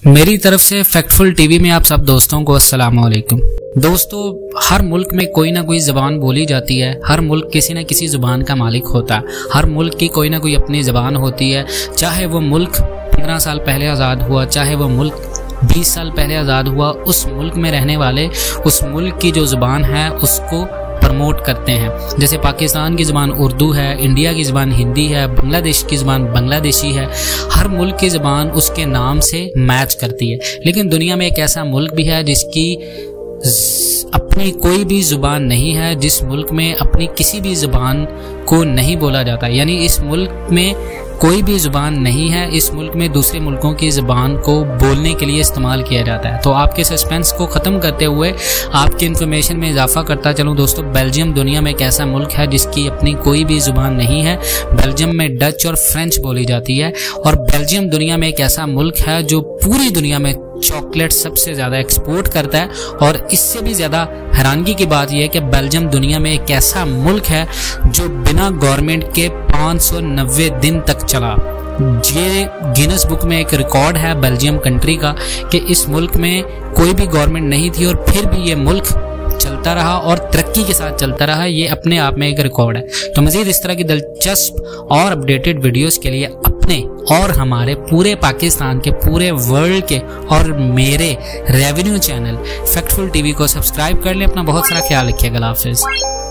मेरी तरफ से फैक्टफुल टीवी में आप सब दोस्तों को अस्सलाम वालेकुम। दोस्तों, हर मुल्क में कोई ना कोई ज़बान बोली जाती है। हर मुल्क किसी न किसी ज़बान का मालिक होता है। हर मुल्क की कोई ना कोई अपनी ज़बान होती है। चाहे वो मुल्क 15 साल पहले आज़ाद हुआ, चाहे वो मुल्क 20 साल पहले आज़ाद हुआ, उस मुल्क में रहने वाले उस मुल्क की जो ज़बान है उसको प्रमोट करते हैं। जैसे पाकिस्तान की ज़बान उर्दू है, इंडिया की ज़बान हिंदी है, बांग्लादेश की ज़बान बांग्लादेशी है। हर मुल्क की ज़बान उसके नाम से मैच करती है। लेकिन दुनिया में एक ऐसा मुल्क भी है जिसकी अपनी कोई भी ज़ुबान नहीं है, जिस मुल्क में अपनी किसी भी ज़ुबान को नहीं बोला जाता। यानी इस मुल्क में कोई भी ज़ुबान नहीं है, इस मुल्क में दूसरे मुल्कों की ज़ुबान को बोलने के लिए इस्तेमाल किया जाता है। तो आपके सस्पेंस को ख़त्म करते हुए आपकी इन्फॉर्मेशन में इजाफा करता चलूँ दोस्तों, बेल्जियम दुनिया में एक ऐसा मुल्क है जिसकी अपनी कोई भी ज़ुबान नहीं है। बेल्जियम में डच और फ्रेंच बोली जाती है। और बेल्जियम दुनिया में एक ऐसा मुल्क है जो पूरी दुनिया में चॉकलेट सबसे ज़्यादा एक्सपोर्ट करता है। और इससे भी ज़्यादा हैरानगी की बात यह है कि बेल्जियम दुनिया में एक ऐसा मुल्क है जो बिना गवर्नमेंट के 590 दिन तक चला। ये गिनेस बुक में एक रिकॉर्ड है बेल्जियम कंट्री का कि इस मुल्क में कोई भी गवर्नमेंट नहीं थी और फिर भी ये मुल्क चलता रहा और तरक्की के साथ चलता रहा। ये अपने आप में एक रिकॉर्ड है। तो मज़ीद इस तरह की दिलचस्प और अपडेटेड वीडियोस के लिए अपने और हमारे पूरे पाकिस्तान के, पूरे वर्ल्ड के और मेरे रेवेन्यू चैनल फैक्टफुल टीवी को सब्सक्राइब कर लें। अपना बहुत सारा ख्याल रखिएगा। अल्लाह हाफ़िज़।